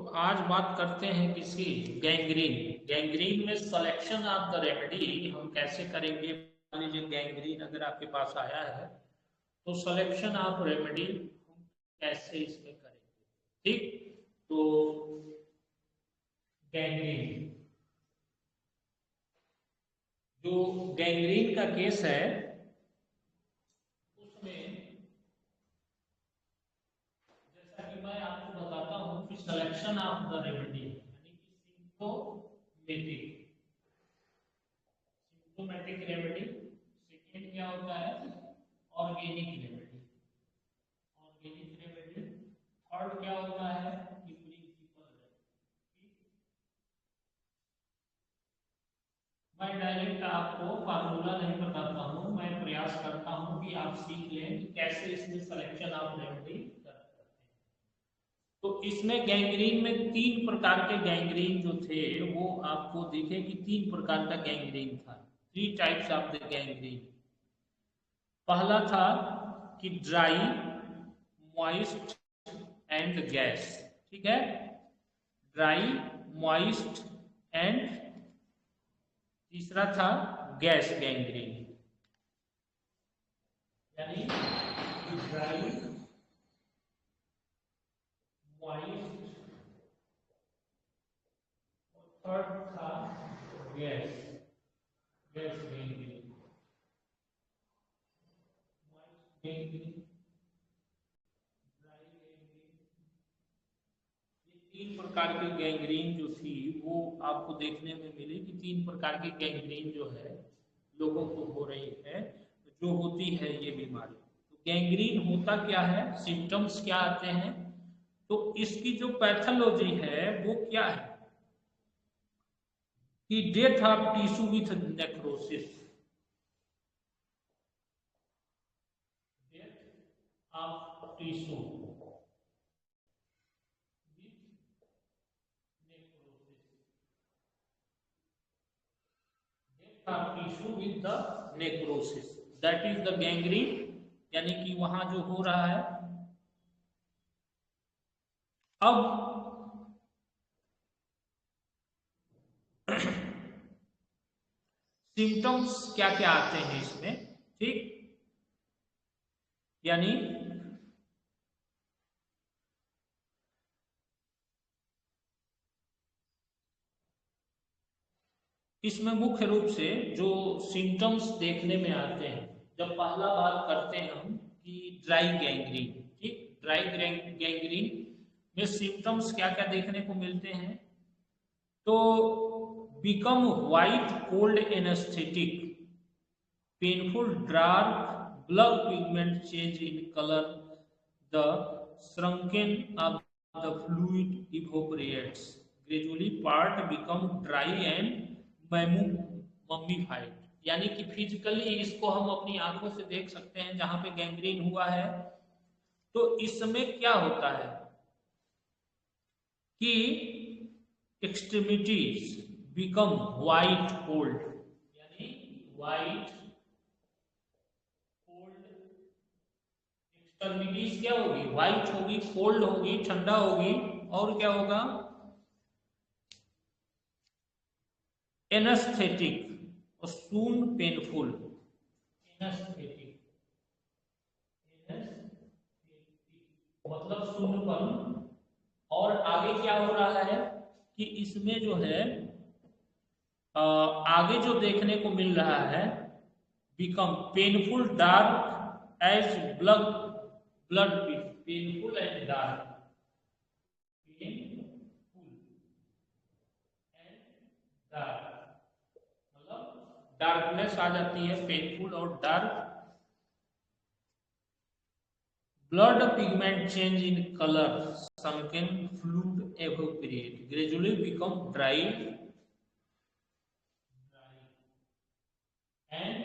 तो आज बात करते हैं किसी गैंग्रीन। गैंग्रीन में सिलेक्शन ऑफ द रेमेडी हम कैसे करेंगे। मान लीजिए गैंग्रीन अगर आपके पास आया है तो सिलेक्शन ऑफ रेमेडी हम कैसे इसमें करेंगे। ठीक, तो गैंग्रीन, जो गैंग्रीन का केस है उसमें जैसा कि मैं आपको बताता हूं कि सिलेक्शन ऑफ द रेमेडी यानी कि सिम्प्टोमेटिक रेमेडी। सेकेंड क्या होता है, ऑर्गेनिक रेमेडी। थर्ड क्या होता है कि प्रिंसिपल रेमेडी। मैं डायरेक्ट आपको फार्मूला नहीं बताता हूं, मैं प्रयास करता हूं कि आप सीख लें कि कैसे इसमें सिलेक्शन ऑफ रेमेडी कर सकते हैं। तो इसमें गैंग्रीन में तीन प्रकार के गैंग्रीन जो थे वो आपको दिखे कि तीन प्रकार का गैंग्रीन था। 3 टाइप्स ऑफ द गैंग्रीन। पहला था कि ड्राई, मॉइस्ट एंड गैस। ठीक है, ड्राई, मॉइस्ट एंड तीसरा था गैस गैंग्रीन, यानी ड्राई, मॉइस्ट और थर्ड था gas gangrene. Moist gangrene, dry gangrene, ये तीन प्रकार की गैंग्रीन जो थी वो आपको देखने में मिली कि तीन प्रकार की गैंग्रीन जो है लोगों को हो रही है, जो होती है ये बीमारी। तो गैंग्रीन होता क्या है, सिम्टम्स क्या आते हैं, तो इसकी जो पैथोलॉजी है वो क्या है कि death of tissue with necrosis. Death of tissue tissue with the necrosis, that is the gangrene, यानी कि वहां जो हो रहा है। अब सिम्टम्स क्या क्या आते हैं इसमें, ठीक, यानी इसमें मुख्य रूप से जो सिम्टम्स देखने में आते हैं, जब पहला बात करते हैं हम कि ड्राई गैंग्रीन। ठीक, ड्राई गैंग्रीन में सिम्टम्स क्या क्या देखने को मिलते हैं, तो become white cold anaesthetic, painful dark blood pigment change in colour, the shrunken of the fluid evaporates, gradually part become dry and mummified। यानी कि फिजिकली इसको हम अपनी आंखों से देख सकते हैं जहां पे गैंग्रीन हुआ है। तो इसमें क्या होता है कि एक्सट्रीमिटीज बिकम व्हाइट कोल्ड, यानी व्हाइट कोल्ड। एक्सट्रीमिटीज क्या होगी, व्हाइट होगी, कोल्ड होगी, ठंडा होगी, और क्या होगा, एनेस्थेटिक और सून पेनफुल। एनेस्थेटिक मतलब सूनपन। और आगे क्या हो रहा है कि इसमें जो है आगे जो देखने को मिल रहा है, become painful dark as blood blood painful and dark, painful and dark मतलब डार्कनेस आ जाती है, पेनफुल और dark. Blood pigment change in colour, sunken fluid evaporate, gradually become dry and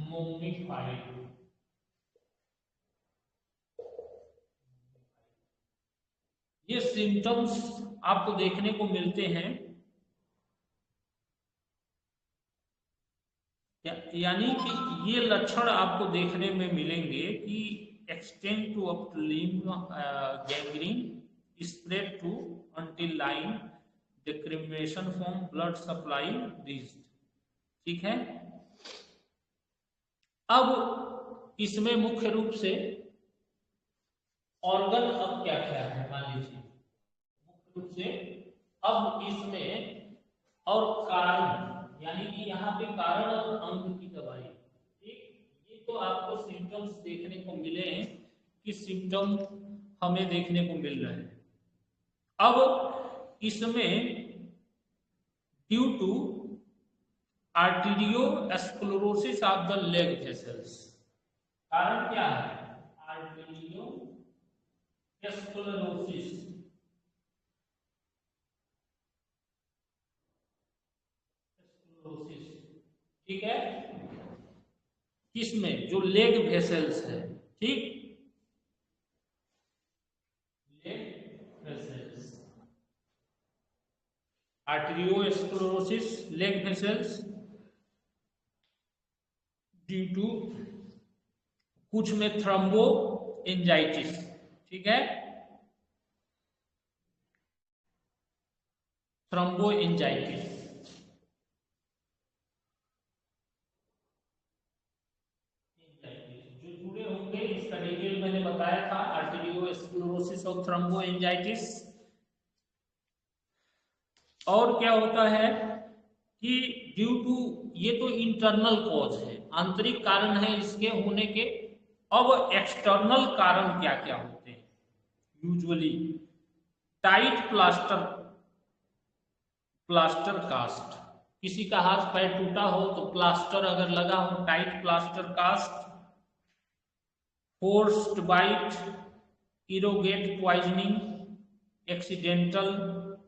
mummified। ये सिम्टम्स आपको देखने को मिलते हैं, यानी कि ये लक्षण आपको देखने में मिलेंगे कि extend to up limb gangrene, spread to until line decrementation from blood supply reached। ठीक है। अब इसमें मुख्य रूप से ऑर्गन अब क्या क्या है मान लीजिए, मुख्य रूप से अब इसमें और कारण, यानी कि यहाँ पे कारण और अंग की दवाई। ठीक, ये तो आपको सिम्टम्स देखने को मिले हैं कि सिम्टम हमें देखने को मिल रहे हैं। अब इसमें due to arteriosclerosis of the leg vessels, कारण क्या है? आर्टेरियोस्क्लेरोसिस, ठीक है, किसमें? जो लेग वेसल्स है। ठीक, leg vessels, arteriosclerosis leg vessels due to, कुछ में थ्रोम्बो एंजाइटिस। ठीक है, थ्रोम्बो एंजाइटिस, जो जुड़े होंगे इसका डिटेल मैंने बताया था, आर्टेरियोस्क्लेरोसिस और थ्रोम्बो एंजाइटिस। और क्या होता है कि ड्यू टू, ये तो इंटरनल कॉज है, आंतरिक कारण है इसके होने के। अब एक्सटर्नल कारण क्या क्या होते हैं? यूजुअली टाइट प्लास्टर कास्ट, किसी का हाथ पैर टूटा हो तो प्लास्टर अगर लगा हो, tight plaster cast, forced bite, ergot poisoning, accidental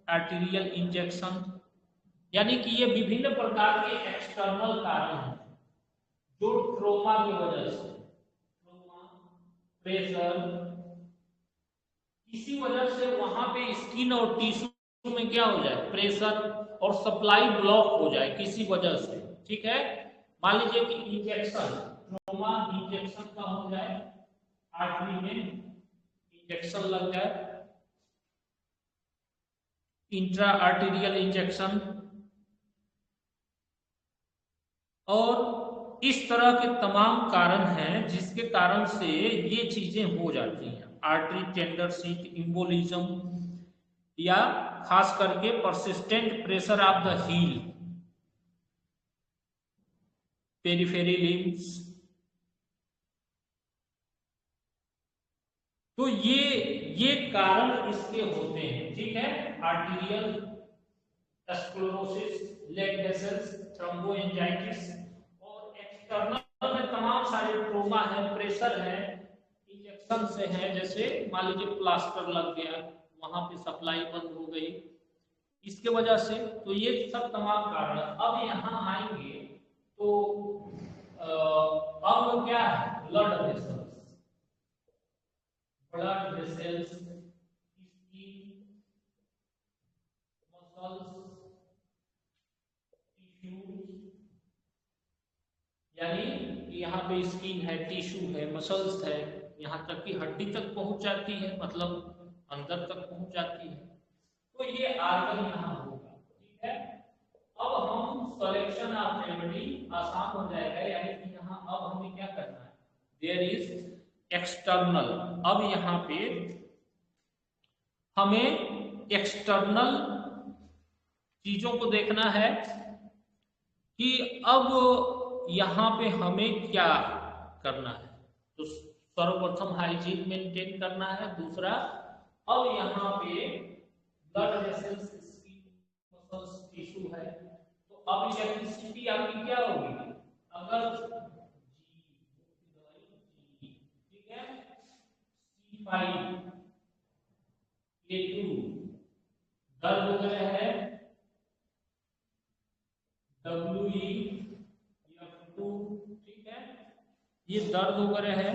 arterial injection, यानी कि ये विभिन्न प्रकार के एक्सटर्नल कारण हैं जो ट्रोमा की वजह से, ट्रोमा, प्रेशर, इसी वजह से वहां पे स्किन और टिश्यू में क्या हो जाए? प्रेशर और सप्लाई ब्लॉक हो जाए किसी वजह से। ठीक है, मान लीजिए कि इंजेक्शन, ट्रोमा इंजेक्शन का हो जाए, आर्टरी में इंजेक्शन लग जाए, इंट्रा आर्टेरियल इंजेक्शन, और इस तरह के तमाम कारण हैं जिसके कारण से ये चीजें हो जाती हैं। आर्टरी टेंडर सीट इम्बोलिज्म, या खास करके persistent pressure of the heel, periphery limbs. तो ये कारण इसके होते हैं। ठीक है, arterial sclerosis, leg vessels, thromboangiitis, और एक्सटर्नल में तमाम सारे ट्रोमा है, प्रेशर है, इंजेक्शन से है, जैसे मान लीजिए प्लास्टर लग गया, वहां पे सप्लाई बंद हो गई इसके वजह से। तो ये सब तमाम कारण। अब यहाँ आएंगे तो अब क्या है? Blood vessels, blood vessels, skin, muscles, यानी कि यहाँ पे स्किन है, टिश्यू है, मसल्स है, यहाँ तक कि हड्डी तक पहुंच जाती है, मतलब अंदर तक पहुंच जाती है। तो ये आर्गन यहाँ होगा। ठीक है, अब हम सिलेक्शन ऑफ रेमेडी आसान हो जाएगा, यानी कि यहाँ अब हमें क्या करना है? There is external. अब यहाँ पे हमें एक्सटर्नल चीजों को देखना है कि अब यहाँ पे हमें क्या करना है। तो सर्वप्रथम हाइजीन मेंटेन करना है। दूसरा, अब यहाँ पे blood vessels, skin, muscles, tissue है, तो अब इलेक्ट्रिसिटी आपकी क्या होगी? अगर ठीक है, C5 A2 दर्द वगैरह है, WeF2, ठीक है, ये दर्द वगैरह है।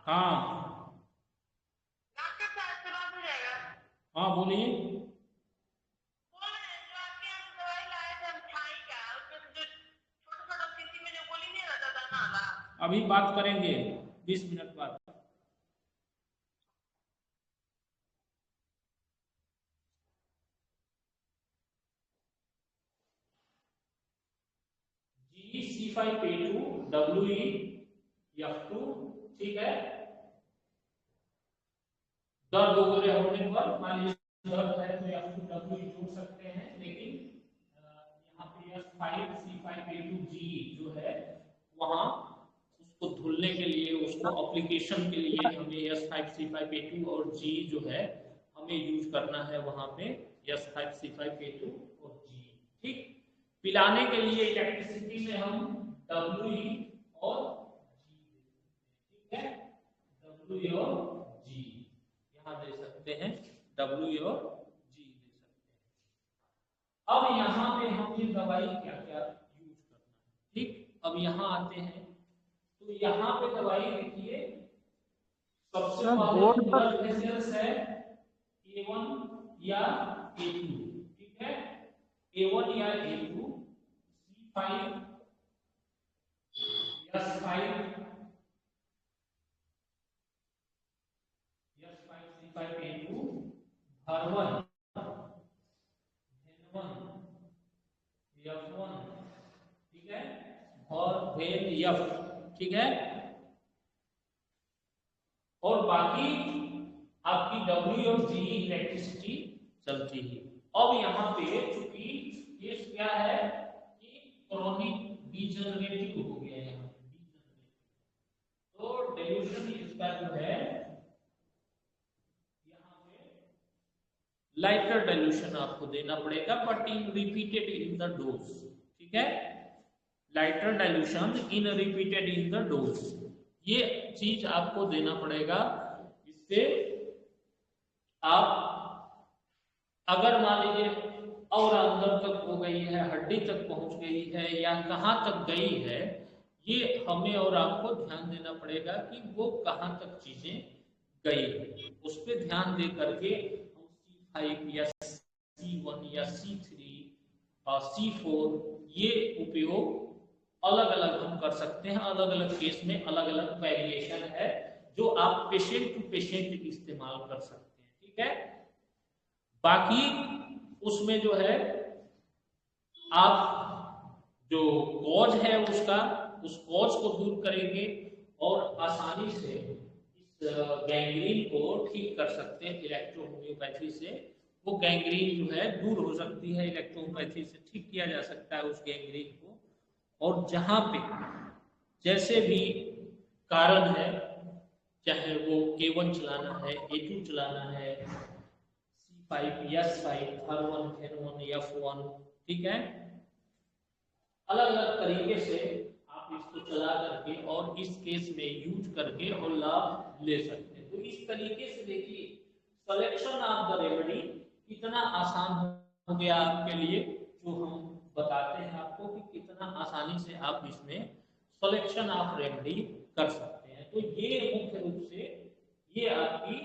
हाँ हाँ, बोलिए। अभी बात करेंगे 20 मिनट बाद। C5K2 WeF2, ठीक है। दर्द वगैरह होने पर मान लीजिए दर्द है तो F2W जोड़ सकते हैं, लेकिन यहाँ पे S5C5K2G जो है वहां उसको धुलने के लिए, उसको एप्लीकेशन के लिए हमें S5C5K2 और G जो है हमें यूज करना है वहां पे S5C5K2 और G, ठीक। पिलाने के लिए इलेक्ट्रिसिटी में हम W और G, ठीक है, W और G यहाँ दे सकते हैं, W और G दे सकते हैं। अब यहाँ पे हम ये दवाई क्या क्या यूज करना है, ठीक। अब यहाँ आते हैं तो यहाँ पे दवाई देखिए, सबसे पहले ब्लड वेसल्स है A1 या A2, ठीक है, A1 या A2, C5 S5 C5K2 R1 N1 F1, ठीक है, और वेन F, ठीक है, और बाकी आपकी W और G इलेक्ट्रिसिटी चलती है। अब यहाँ पे चूंकि ये क्या है कि क्रोनिक डीजनरेटिव हो गया है, यहाँ तो डाइल्यूशन इसका जो है यहाँ पे लाइटर डाइल्यूशन आपको देना पड़ेगा, but in repeated in the dose, ठीक है, lighter dilution in repeated in the dose, ये चीज आपको देना पड़ेगा। इससे आप अगर मान लीजिए और अंदर तक हो गई है, हड्डी तक पहुंच गई है या कहां तक गई है, ये हमें और आपको ध्यान देना पड़ेगा कि वो कहां तक चीजें गई है, उस पर ध्यान दे करके हम C5 या C1 या C3 और C4 ये उपयोग अलग अलग हम कर सकते हैं। अलग अलग केस में अलग अलग वेरिएशन है जो आप पेशेंट टू पेशेंट इस्तेमाल कर सकते हैं, ठीक है। बाकी उसमें जो है आप जो कॉज है उसका, उस कॉज को दूर करेंगे और आसानी से इस गैंग्रीन को ठीक कर सकते हैं इलेक्ट्रोहोम्योपैथी से। वो गैंग्रीन जो है दूर हो सकती है, इलेक्ट्रोहोम्योपैथी से ठीक किया जा सकता है उस गैंग्रीन को। और जहां पे जैसे भी कारण है, चाहे वो A1 चलाना है, A2 चलाना है, C5 S5 R1 N1 F1, ठीक है, अलग अलग तरीके से आप इसको चला करके और इस केस में यूज करके और लाभ ले सकते हैं। तो इस तरीके से देखिए सिलेक्शन ऑफ द रेमेडी कितना आसान हो गया आपके लिए, जो हम बताते हैं आपको कि कितना आसानी से आप इसमें सिलेक्शन ऑफ रेमेडी कर सकते हैं। तो ये मुख्य रूप से ये आपकी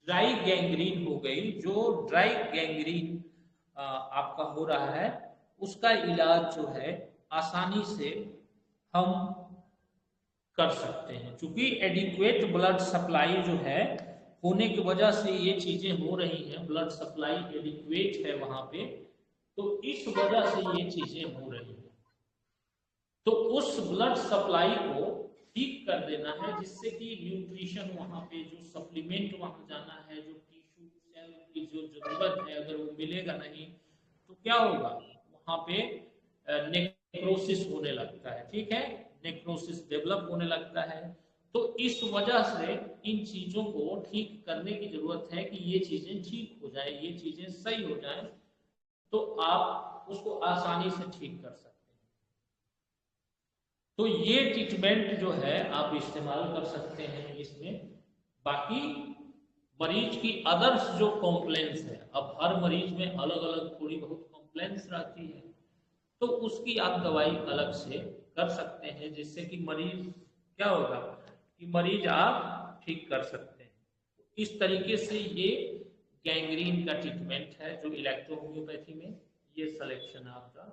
ड्राई गैंग्रीन हो गई। जो ड्राई गैंग्रीन आपका हो रहा है उसका इलाज जो है आसानी से हम कर सकते हैं, क्योंकि एडिक्वेट ब्लड सप्लाई जो है होने की वजह से ये चीजें हो रही हैं, ब्लड सप्लाई एडिक्वेट है वहां पे, तो इस वजह से ये चीजें हो रही हैं। तो उस ब्लड सप्लाई को ठीक कर देना है, जिससे कि न्यूट्रिशन वहां पे जो सप्लीमेंट वहां जाना है, जो टिश्यू सेल की जो जरूरत है, अगर वो मिलेगा नहीं तो क्या होगा, वहां पे नेक्रोसिस होने लगता है, ठीक है, नेक्रोसिस डेवलप होने लगता है। तो इस वजह से इन चीजों को ठीक करने की जरूरत है कि ये चीजें ठीक हो जाए, ये चीजें सही हो जाए, तो आप उसको आसानी से ठीक कर सकते हैं। तो ये ट्रीटमेंट जो है आप इस्तेमाल कर सकते हैं इसमें। बाकी मरीज की अदर्स जो कॉम्प्लेंस है, अब हर मरीज में अलग अलग थोड़ी बहुत कॉम्प्लेंस रहती है, तो उसकी आप दवाई अलग से कर सकते हैं, जिससे कि मरीज क्या होगा कि मरीज आप ठीक कर सकते हैं। इस तरीके से ये गैंग्रीन का ट्रीटमेंट है जो इलेक्ट्रोहोम्योपैथी में ये सिलेक्शन आपका